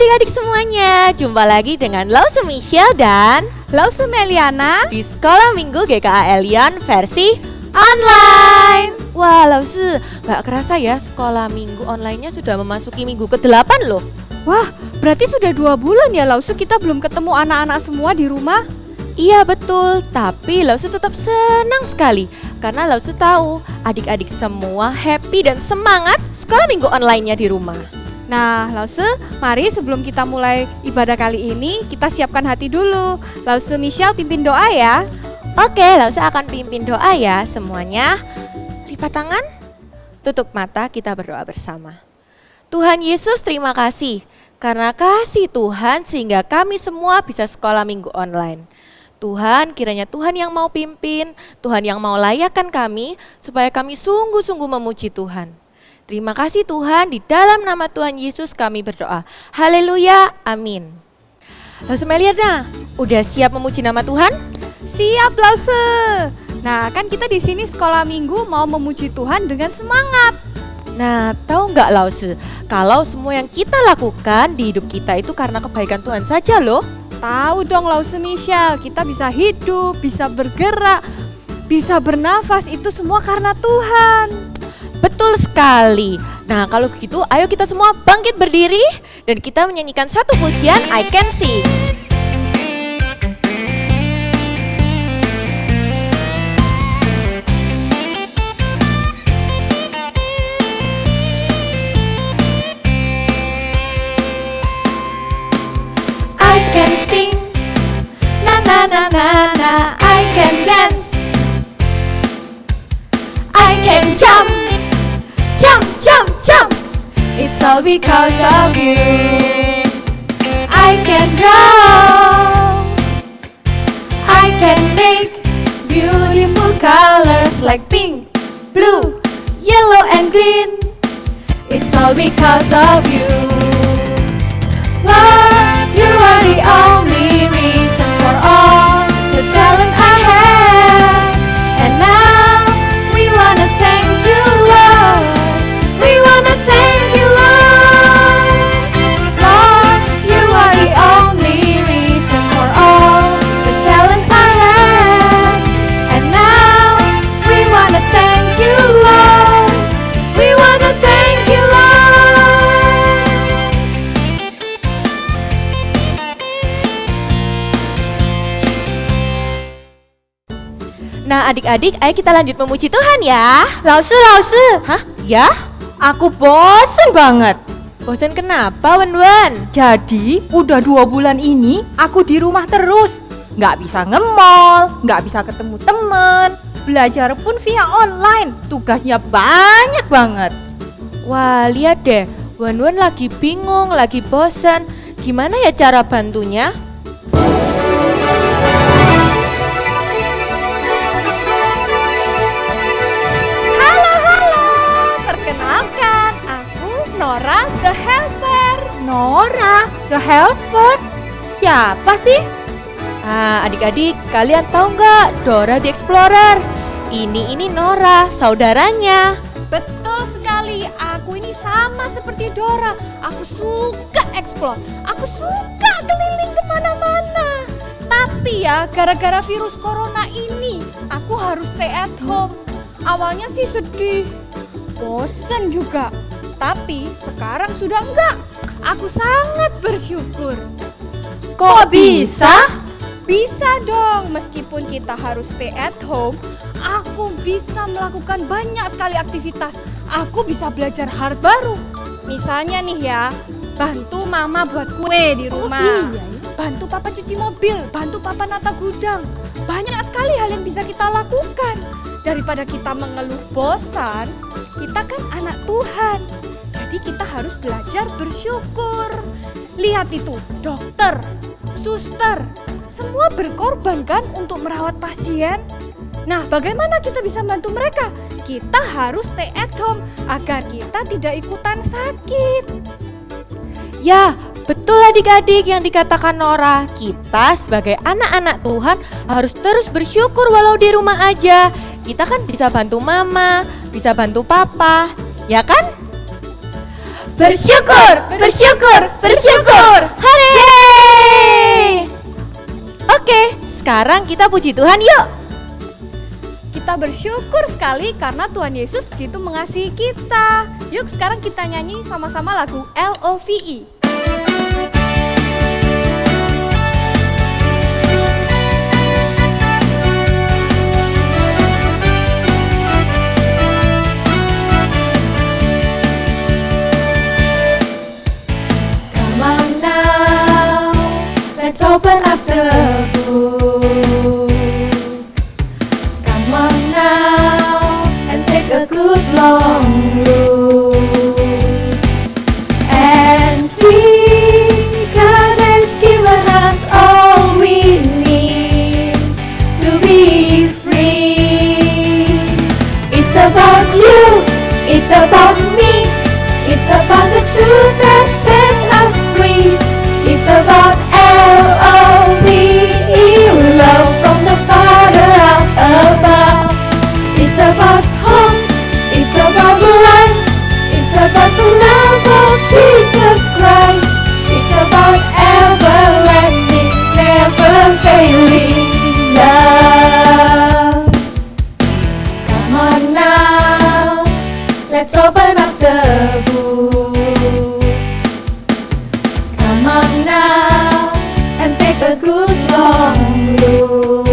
adik-adik semuanya, jumpa lagi dengan Lause Michelle dan Lause Meliana di Sekolah Minggu GKA Elion versi online. Wah Lause, gak kerasa ya sekolah minggu online-nya sudah memasuki minggu ke-8 loh. Wah, berarti sudah 2 bulan ya Lause kita belum ketemu anak-anak semua di rumah. Iya betul, tapi Lause tetap senang sekali karena Lause tahu adik-adik semua happy dan semangat sekolah minggu online-nya di rumah. Nah Lause, mari sebelum kita mulai ibadah kali ini kita siapkan hati dulu. Lause Michelle pimpin doa ya. Oke, Lause akan pimpin doa ya semuanya. Lipat tangan, tutup mata, kita berdoa bersama. Tuhan Yesus, terima kasih karena kasih Tuhan sehingga kami semua bisa sekolah minggu online. Tuhan, kiranya Tuhan yang mau pimpin, Tuhan yang mau layakkan kami supaya kami sungguh-sungguh memuji Tuhan. Terima kasih Tuhan, di dalam nama Tuhan Yesus kami berdoa. Haleluya, amin. Lause Meliana, udah siap memuji nama Tuhan? Siap Lause. Nah kan kita di sini sekolah minggu mau memuji Tuhan dengan semangat. Nah, tahu nggak Lause, kalau semua yang kita lakukan di hidup kita itu karena kebaikan Tuhan saja loh. Tahu dong Lause Michelle, kita bisa hidup, bisa bergerak, bisa bernafas, itu semua karena Tuhan. Betul sekali. Nah kalau begitu ayo kita semua bangkit berdiri dan kita menyanyikan satu pujian I Can Sing. I can sing, na na na na na. I can dance, I can jump, jump, jump, jump. It's all because of you. I can draw, I can make beautiful colors like pink, blue, yellow and green. It's all because of you. Lord, you are the only reason for all the talent I have. And now we wanna thank you, Lord. We wanna thank you, Lord. Lord, you are the only reason for all the talent I have. And now we wanna thank you, Lord. We wanna thank you, Lord. Nah adik-adik, ayo kita lanjut memuji Tuhan ya. Lause, Hah? Ya? aku bosen banget. Bosan kenapa, Wen? Jadi, udah 2 bulan ini aku di rumah terus. Nggak bisa nge-mall, nggak bisa ketemu temen. Belajar pun via online, tugasnya banyak banget. Wah, lihat deh, Wen lagi bingung, lagi bosan. Gimana ya cara bantunya? Perkenalkan, aku Nora the Helper. Nora, the helper? Siapa sih? Adik-adik, kalian tahu nggak Dora the Explorer? Ini Nora, saudaranya. Betul sekali, aku ini sama seperti Dora. Aku suka explore, aku suka keliling kemana-mana. Tapi ya, gara-gara virus corona ini, aku harus stay at home. Awalnya sih sedih, bosen juga. Tapi sekarang sudah enggak. Aku sangat bersyukur. Kok bisa? Bisa dong, meskipun kita harus stay at home, aku bisa melakukan banyak sekali aktivitas. Aku bisa belajar hal baru. Misalnya nih ya, bantu mama buat kue di rumah. Bantu papa cuci mobil, bantu papa nata gudang. Banyak sekali hal yang bisa kita lakukan. Daripada kita mengeluh bosan, kita kan anak Tuhan. Jadi kita harus belajar bersyukur. Lihat itu, dokter, suster, semua berkorban kan untuk merawat pasien. Nah, bagaimana kita bisa bantu mereka? Kita harus stay at home agar kita tidak ikutan sakit. Ya, betul adik-adik yang dikatakan Nora. Kita sebagai anak-anak Tuhan harus terus bersyukur walau di rumah aja. Kita kan bisa bantu mama, bisa bantu papa, ya kan? Bersyukur, bersyukur, bersyukur. Hore! Oke, sekarang kita puji Tuhan yuk. Kita bersyukur sekali karena Tuhan Yesus begitu mengasihi kita. Yuk sekarang kita nyanyi sama-sama lagu LOVE. Let's open up the book. Come on now and take a good long look and see God has given us all we need to be free. It's about you, it's about me, it's about the truth that sets us free. It's about LOVE, love from the Father up above. It's about hope, it's about life, it's about the love of Jesus Christ. It's about everlasting, never failing love. Come on now, let's open up the book. Come on now and take a good long look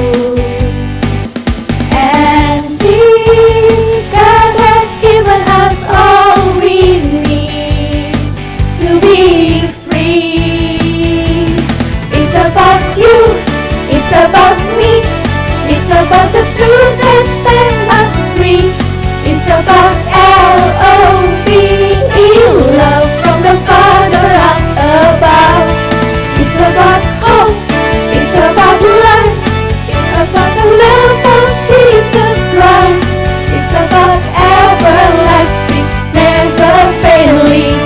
and see God has given us all we need to be free. It's about you, it's about me, it's about the truth that sets us free. It's about LOVE, love from the Father up above. It's about hope, it's about life, it's about the love of Jesus Christ. It's about everlasting, never failing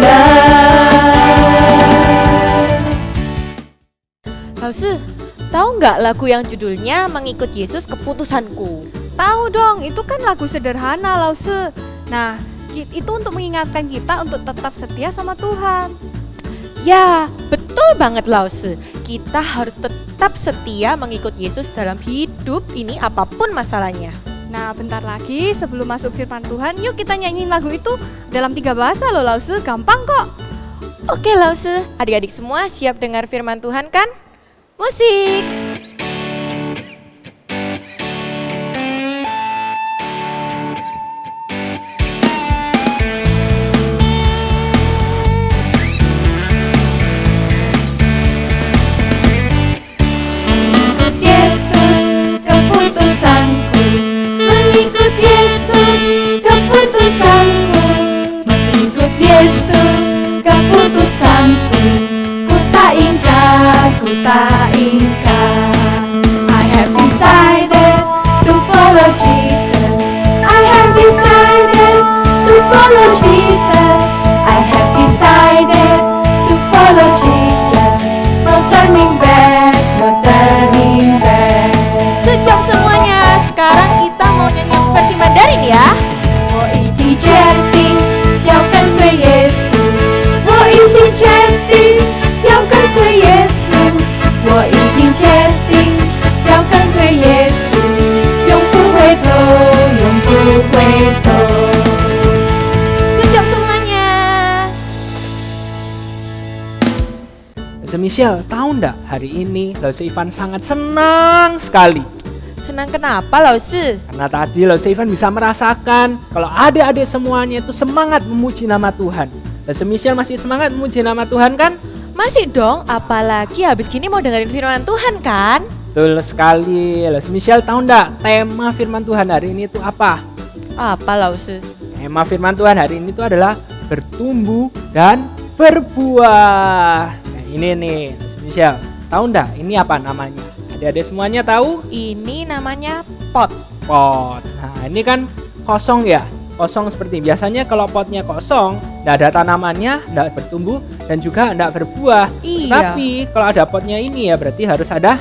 love. Laosu, tahu nggak lagu yang judulnya Mengikut Yesus Keputusanku? Tahu dong, itu kan lagu sederhana Lause. Nah, itu untuk mengingatkan kita untuk tetap setia sama Tuhan. Ya, betul banget Lause. Kita harus tetap setia mengikut Yesus dalam hidup ini apapun masalahnya. Nah, bentar lagi sebelum masuk firman Tuhan, yuk kita nyanyiin lagu itu dalam 3 bahasa loh Lause, gampang kok. Oke Lause, adik-adik semua siap dengar firman Tuhan kan? Musik! tak ingat. I have decided to follow Jesus. I have decided to follow Jesus. I have decided to follow Jesus. No turning back, no turning back. Good job semuanya. Sekarang kita mau nyanyi versi Mandarin ya. 我已经决定要跟随耶稣，我已经决定要跟随耶稣，我已经决定要跟随耶稣，永不回头，永不回头。 Good job semuanya. Michelle, tahu ndak hari ini Lause Ivan sangat senang sekali. Senang kenapa Lause? Karena tadi Lause Ivan bisa merasakan kalau adik-adik semuanya itu semangat memuji nama Tuhan. Lause Michelle masih semangat memuji nama Tuhan kan? Masih dong, apalagi habis gini mau dengerin firman Tuhan kan? Betul sekali. Lause Michelle tahu ndak tema firman Tuhan hari ini itu apa? Apa Lause? Tema firman Tuhan hari ini itu adalah bertumbuh dan berbuah. Nah ini nih Lause Michelle, tahu ndak ini apa namanya? Adik-adik semuanya tahu? Ini namanya pot. Pot. Nah ini kan kosong ya, kosong seperti biasanya. Kalau potnya kosong, tidak ada tanamannya, tidak bertumbuh dan juga tidak berbuah. Iya. Tapi kalau ada potnya ini ya berarti harus ada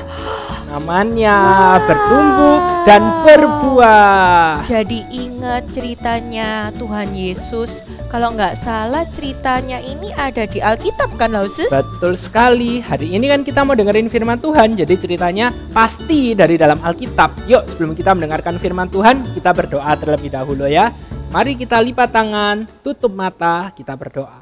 tanamannya, Wah. bertumbuh dan berbuah. Jadi ingat ceritanya Tuhan Yesus Kalau nggak salah ceritanya ini ada di Alkitab kan Lause? Betul sekali. Hari ini kan kita mau dengerin firman Tuhan. Jadi ceritanya pasti dari dalam Alkitab. Yuk, sebelum kita mendengarkan firman Tuhan, kita berdoa terlebih dahulu ya. Mari kita lipat tangan, tutup mata, kita berdoa.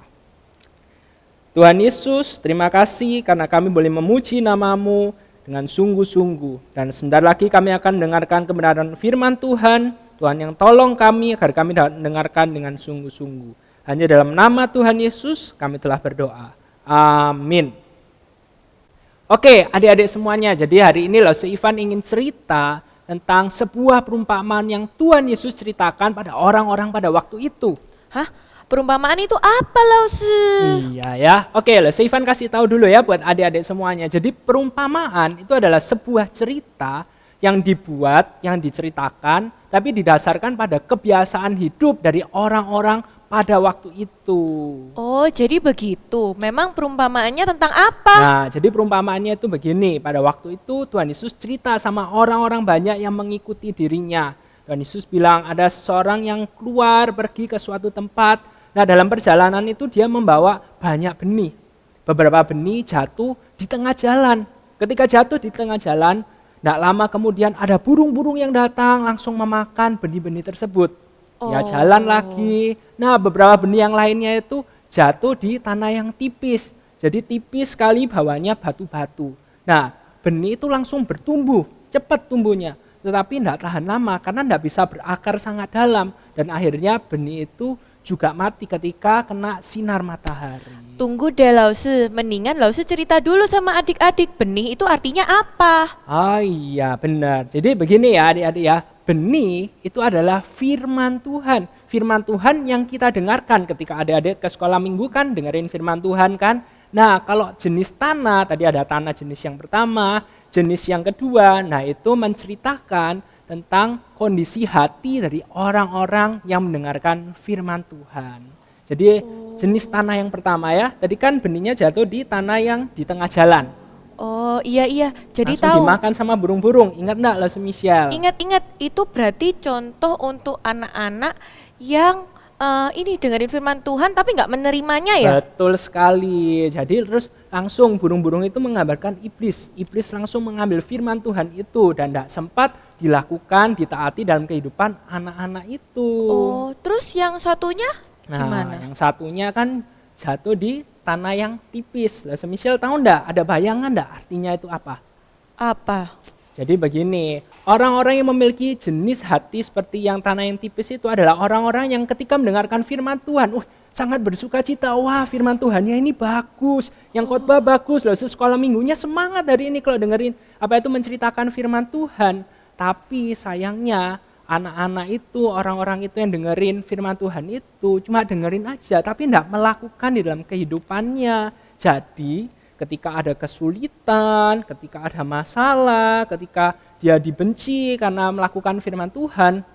Tuhan Yesus, terima kasih karena kami boleh memuji nama-Mu dengan sungguh-sungguh. Dan sebentar lagi kami akan mendengarkan kebenaran firman Tuhan. Tuhan yang tolong kami agar kami dapat mendengarkan dengan sungguh-sungguh. Hanya dalam nama Tuhan Yesus kami telah berdoa. Amin. Oke, adik-adik semuanya. Jadi hari ini Lause Ivan ingin cerita tentang sebuah perumpamaan yang Tuhan Yesus ceritakan pada orang-orang pada waktu itu. Hah? Perumpamaan itu apa Lause? Iya ya. Oke, Lause Ivan kasih tahu dulu ya buat adik-adik semuanya. Jadi perumpamaan itu adalah sebuah cerita yang dibuat, yang diceritakan, tapi didasarkan pada kebiasaan hidup dari orang-orang pada waktu itu. Oh, jadi begitu. Memang perumpamaannya tentang apa? Nah, jadi perumpamaannya itu begini. Pada waktu itu Tuhan Yesus cerita sama orang-orang banyak yang mengikuti dirinya. Tuhan Yesus bilang ada seseorang yang keluar pergi ke suatu tempat. Nah, dalam perjalanan itu dia membawa banyak benih. Beberapa benih jatuh di tengah jalan. Ketika jatuh di tengah jalan, tidak lama kemudian ada burung-burung yang datang langsung memakan benih-benih tersebut. Ya jalan lagi. Nah beberapa benih yang lainnya itu jatuh di tanah yang tipis. Jadi tipis sekali bawahnya batu-batu. Nah benih itu langsung bertumbuh, cepat tumbuhnya. Tetapi tidak tahan lama karena tidak bisa berakar sangat dalam. Dan akhirnya benih itu juga mati ketika kena sinar matahari. Tunggu deh Lause, mendingan Lause cerita dulu sama adik-adik benih itu artinya apa? Oh iya benar. Jadi begini ya adik-adik ya, benih itu adalah firman Tuhan. Firman Tuhan yang kita dengarkan ketika adik-adik ke sekolah minggu kan dengerin firman Tuhan kan. Nah kalau jenis tanah, tadi ada tanah jenis yang pertama, jenis yang kedua, nah itu menceritakan tentang kondisi hati dari orang-orang yang mendengarkan firman Tuhan. Jadi jenis tanah yang pertama ya, tadi kan benihnya jatuh di tanah yang di tengah jalan. Oh iya, jadi langsung tahu. dimakan sama burung-burung, ingat enggak Lause Michelle? Ingat, itu berarti contoh untuk anak-anak yang ini dengerin firman Tuhan tapi nggak menerimanya ya? Betul sekali. Jadi terus langsung burung-burung itu menggambarkan iblis. Iblis langsung mengambil firman Tuhan itu dan tidak sempat dilakukan, ditaati dalam kehidupan anak-anak itu. Oh, terus yang satunya gimana? Nah, yang satunya kan jatuh di tanah yang tipis. Lause Michelle tahu enggak? Ada bayangan enggak artinya itu apa? Apa? Jadi begini, orang-orang yang memiliki jenis hati seperti yang tanah yang tipis itu adalah orang-orang yang ketika mendengarkan firman Tuhan, sangat bersuka cita, wah firman Tuhannya ini bagus, yang khotbah bagus, lalu sekolah minggunya semangat dari ini kalau dengerin apa itu menceritakan firman Tuhan. Tapi sayangnya anak-anak itu, orang-orang itu yang dengerin firman Tuhan itu cuma dengerin aja, tapi tidak melakukan di dalam kehidupannya. Jadi ketika ada kesulitan, ketika ada masalah, ketika dia dibenci karena melakukan firman Tuhan,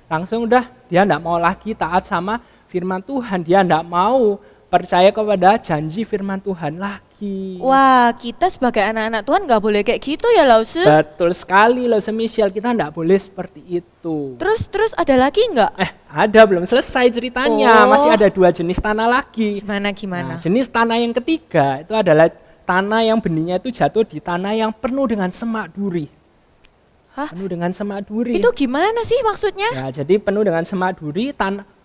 langsung udah dia tidak mau lagi taat sama firman Tuhan, dia tidak mau percaya kepada janji firman Tuhan lagi. Wah, kita sebagai anak-anak Tuhan nggak boleh kayak gitu ya Lause? Betul sekali Lause Michelle, kita tidak boleh seperti itu. Terus ada lagi nggak? Ada, belum selesai ceritanya, masih ada 2 jenis tanah lagi. Gimana? Nah, jenis tanah yang ketiga itu adalah tanah yang benihnya itu jatuh di tanah yang penuh dengan semak duri. Hah? Penuh dengan semak duri. Itu gimana sih maksudnya? Ya, jadi penuh dengan semak duri,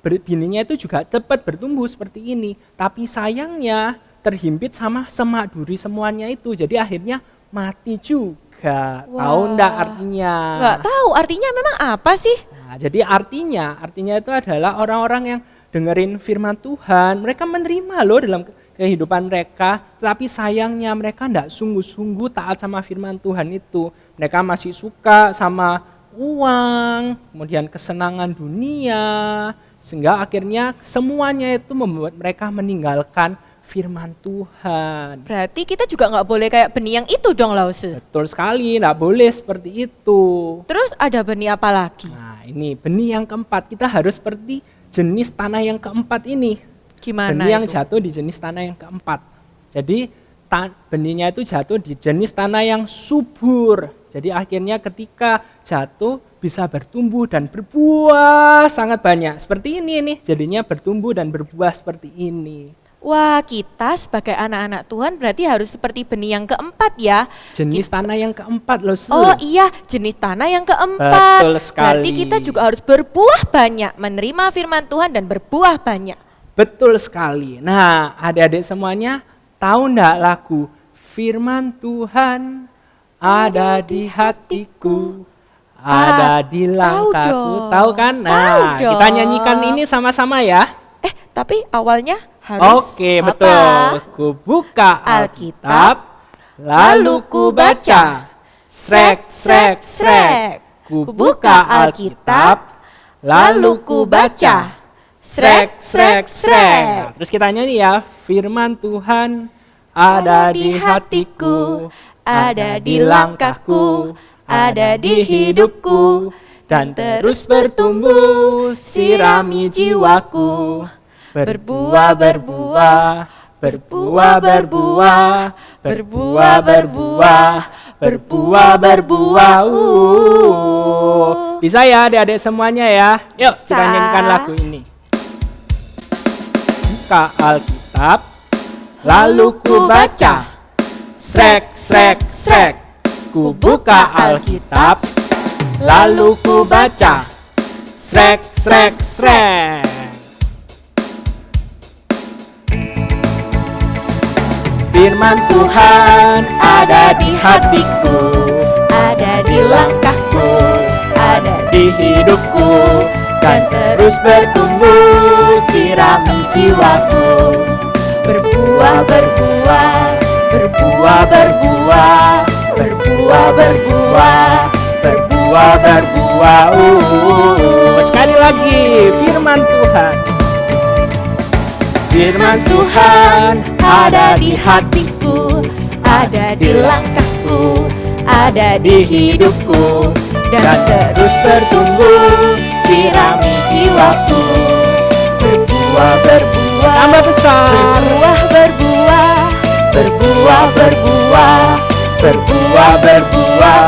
benihnya itu juga cepat bertumbuh seperti ini. Tapi sayangnya terhimpit sama semak duri semuanya itu. Jadi akhirnya mati juga. Wah. Tahu enggak artinya? Nggak tahu, artinya memang apa sih? Nah, jadi artinya itu adalah orang-orang yang dengerin firman Tuhan, mereka menerima loh dalam kehidupan mereka, tapi sayangnya mereka tidak sungguh-sungguh taat sama firman Tuhan itu. Mereka masih suka sama uang, kemudian kesenangan dunia, sehingga akhirnya semuanya itu membuat mereka meninggalkan firman Tuhan. Berarti kita juga nggak boleh kayak benih yang itu dong Lause? Betul sekali, tidak boleh seperti itu. Terus ada benih apa lagi? Nah ini benih yang keempat, kita harus seperti jenis tanah yang keempat ini. Gimana benih yang itu? jatuh di jenis tanah yang keempat. Jadi benihnya itu jatuh di jenis tanah yang subur. Jadi akhirnya ketika jatuh bisa bertumbuh dan berbuah sangat banyak. Seperti ini nih, jadinya bertumbuh dan berbuah seperti ini. Wah, kita sebagai anak-anak Tuhan berarti harus seperti benih yang keempat ya. Jenis tanah yang keempat loh, Su. Oh iya, jenis tanah yang keempat. Betul sekali. Berarti kita juga harus berbuah banyak, menerima firman Tuhan dan berbuah banyak. Betul sekali. Nah, adik-adik semuanya tahu enggak lagu Firman Tuhan ada di hatiku, ada di langkahku. dong. Tahu kan? Nah, Tahu kita dong. nyanyikan ini sama-sama ya. Tapi awalnya harus Oke, apa? betul. Ku buka Alkitab, lalu ku baca. Srek, srek, srek. Ku buka Alkitab, lalu ku baca. Srek, srek, srek. Terus kita nyanyi ya. Firman Tuhan ada di hatiku, ada di langkahku, ada di hidupku, dan terus bertumbuh, sirami jiwaku. Berbuah, berbuah, berbuah, berbuah, berbuah, berbuah, berbuah, berbuah. Bisa ya adik-adik semuanya ya? Yuk kita Bisa. nyanyikan lagu ini. Buka Alkitab, lalu ku baca. Srek, srek, srek. Ku buka Alkitab, lalu ku baca. Srek, srek, srek. Firman Tuhan ada di hatiku, ada di langkahku, ada di hidupku, dan terus bertumbuh, sirami jiwaku. Berbuah, berbuah, berbuah, berbuah, berbuah, berbuah, berbuah, berbuah. Sekali lagi, firman Tuhan. Firman Tuhan ada di hatiku, ada di langkahku, ada di hidupku, dan terus bertumbuh, sirami jiwaku. Berbuah, berbuah, tambah besar. Berbuah, berbuah, berbuah, berbuah, berbuah, berbuah.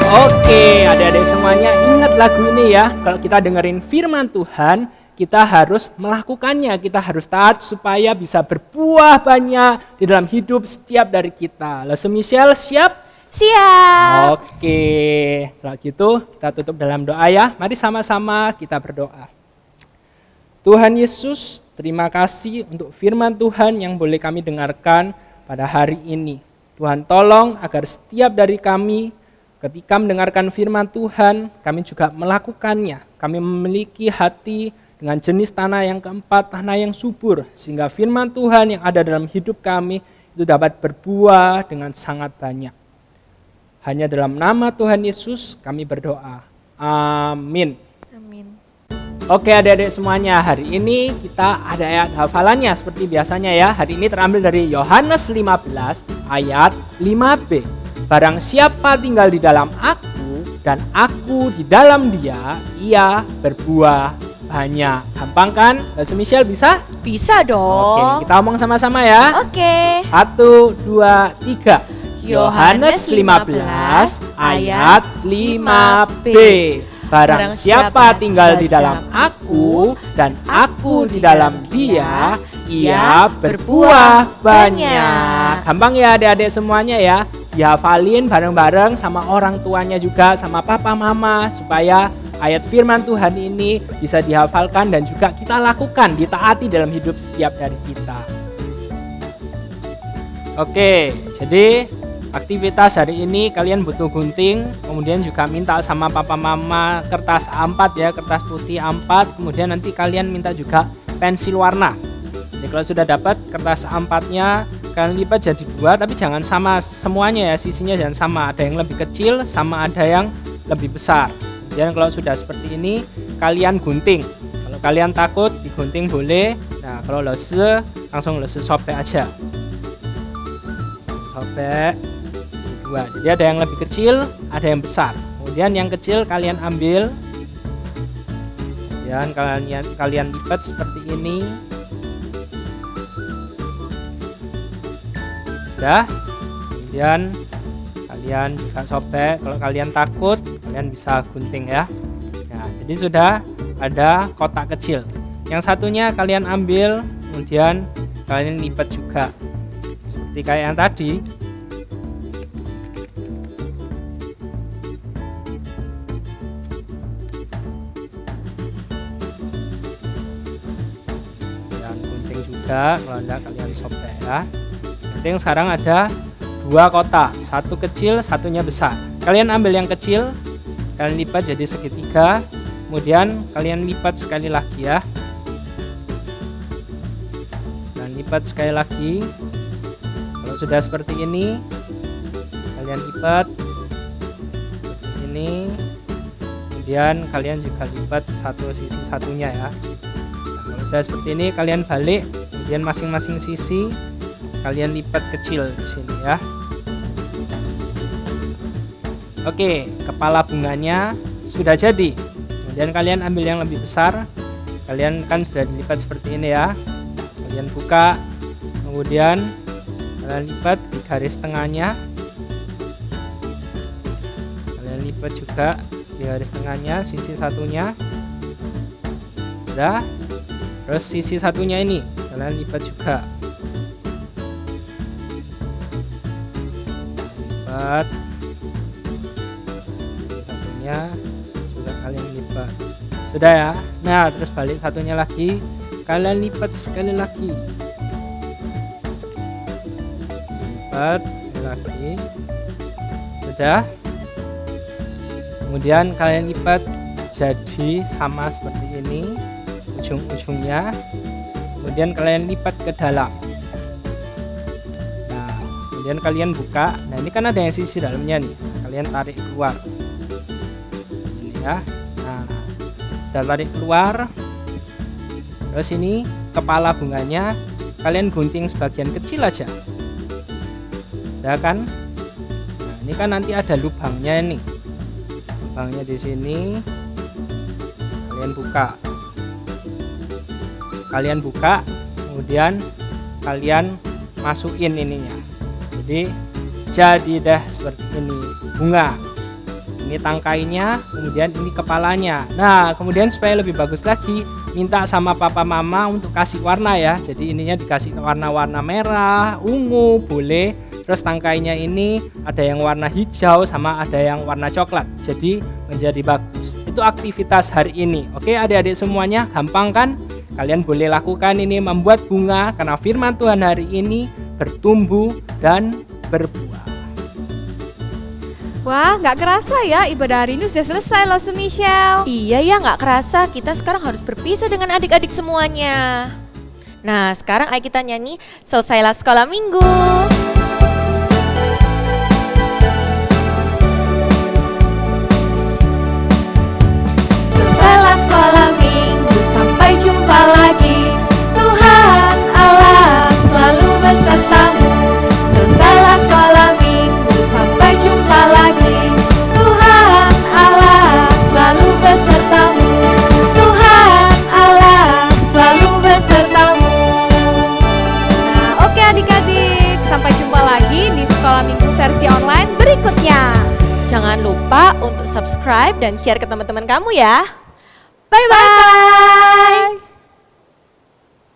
Oke, adik-adik semuanya ingat lagu ini ya. Kalau kita dengerin firman Tuhan, kita harus melakukannya. Kita harus taat supaya bisa berbuah banyak di dalam hidup setiap dari kita. Lalu Michelle siap? Siap. Oke, kalau gitu kita tutup dalam doa ya. Mari sama-sama kita berdoa. Tuhan Yesus, terima kasih untuk firman Tuhan yang boleh kami dengarkan pada hari ini. Tuhan tolong agar setiap dari kami ketika mendengarkan firman Tuhan, kami juga melakukannya. Kami memiliki hati dengan jenis tanah yang keempat, tanah yang subur. Sehingga firman Tuhan yang ada dalam hidup kami itu dapat berbuah dengan sangat banyak. Hanya dalam nama Tuhan Yesus kami berdoa. Amin. Amin. Oke adik-adik semuanya, hari ini kita ada ayat hafalannya seperti biasanya ya. Hari ini terambil dari Yohanes 15 ayat 5b. Barang siapa tinggal di dalam aku dan aku di dalam dia, ia berbuah banyak. Gampang kan? Bahasa Michelle bisa? Bisa Oke, dong. kita omong sama-sama ya. Oke. 1, 2, 3. Yohanes 15 ayat 5b. Barang siapa tinggal di dalam aku dan aku di dalam dia, ia berbuah banyak. Gampang ya adik-adik semuanya ya. Dihafalin bareng-bareng sama orang tuanya juga, sama papa mama, supaya ayat firman Tuhan ini bisa dihafalkan dan juga kita lakukan, ditaati dalam hidup setiap dari kita. Oke, jadi aktivitas hari ini kalian butuh gunting, kemudian juga minta sama papa mama kertas A4 ya, kertas putih A4, kemudian nanti kalian minta juga pensil warna. Jadi kalau sudah dapat kertas A4-nya, kalian lipat jadi 2, tapi jangan sama semuanya ya, sisinya jangan sama, ada yang lebih kecil sama ada yang lebih besar. Kemudian kalau sudah seperti ini, kalian gunting. Kalau kalian takut digunting boleh, nah kalau lese, langsung lese sobek aja. Sobek 2, jadi ada yang lebih kecil, ada yang besar. Kemudian yang kecil kalian ambil, kemudian kalian lipat seperti ini. Sudah, Kemudian kalian bisa sobek, kalau kalian takut kalian bisa gunting ya. Nah, jadi sudah ada kotak kecil. Yang satunya kalian ambil, kemudian kalian lipat juga seperti kayak yang tadi. Dan gunting juga, kalau enggak kalian sobek ya. Penting sekarang ada 2 kotak, satu kecil, satunya besar. Kalian ambil yang kecil, kalian lipat jadi segitiga, kemudian kalian lipat sekali lagi ya. Dan lipat sekali lagi. Kalau sudah seperti ini, kalian lipat seperti ini. Kemudian kalian juga lipat satu sisi satunya ya. Nah, kalau sudah seperti ini, kalian balik, kemudian masing-masing sisi kalian lipat kecil di sini ya. Oke, kepala bunganya sudah jadi. Kemudian kalian ambil yang lebih besar. Kalian kan sudah dilipat seperti ini ya. Kalian buka, kemudian kalian lipat di garis tengahnya. Kalian lipat juga di garis tengahnya, sisi satunya. Sudah. Terus sisi satunya ini kalian lipat juga. Lipat. Juga kalian lipat. Sudah ya. Nah, terus balik satunya lagi, kalian lipat sekali lagi. Lipat sekali lagi. Sudah. Kemudian kalian lipat jadi sama seperti ini ujung-ujungnya. Kemudian kalian lipat ke dalam. Nah, kemudian kalian buka. Nah, ini kan ada yang sisi dalamnya nih. Kalian tarik keluar. Ya. Nah, sudah tarik keluar. Terus ini kepala bunganya kalian gunting sebagian kecil aja. Sudah kan? Nah, ini kan nanti ada lubangnya nih. Lubangnya di sini. Kalian buka. Kalian buka, kemudian kalian masukin ininya. Jadi deh seperti ini bunga. Ini tangkainya, kemudian ini kepalanya. Nah, kemudian supaya lebih bagus lagi, minta sama papa mama untuk kasih warna ya. Jadi ininya dikasih warna-warna merah, ungu, boleh. Terus tangkainya ini ada yang warna hijau sama ada yang warna coklat. Jadi menjadi bagus. Itu aktivitas hari ini. Oke, adik-adik semuanya, gampang kan? Kalian boleh lakukan ini, membuat bunga, karena firman Tuhan hari ini bertumbuh dan berbuah. Wah, nggak kerasa ya ibadah hari ini sudah selesai loh, Michelle. Iya ya, nggak kerasa kita sekarang harus berpisah dengan adik-adik semuanya. Nah, sekarang ayo kita nyanyi Selesailah Sekolah Minggu. Selesailah sekolah minggu, sampai jumpa lagi. Tuhan Allah selalu besertamu. Selesailah sekolah minggu, sampai jumpa lagi. Tuhan Allah selalu besertamu. Tuhan Allah selalu besertamu. Nah, oke adik-adik, sampai jumpa lagi di sekolah minggu versi online berikutnya. Jangan lupa untuk subscribe dan share ke teman-teman kamu ya. Bye-bye.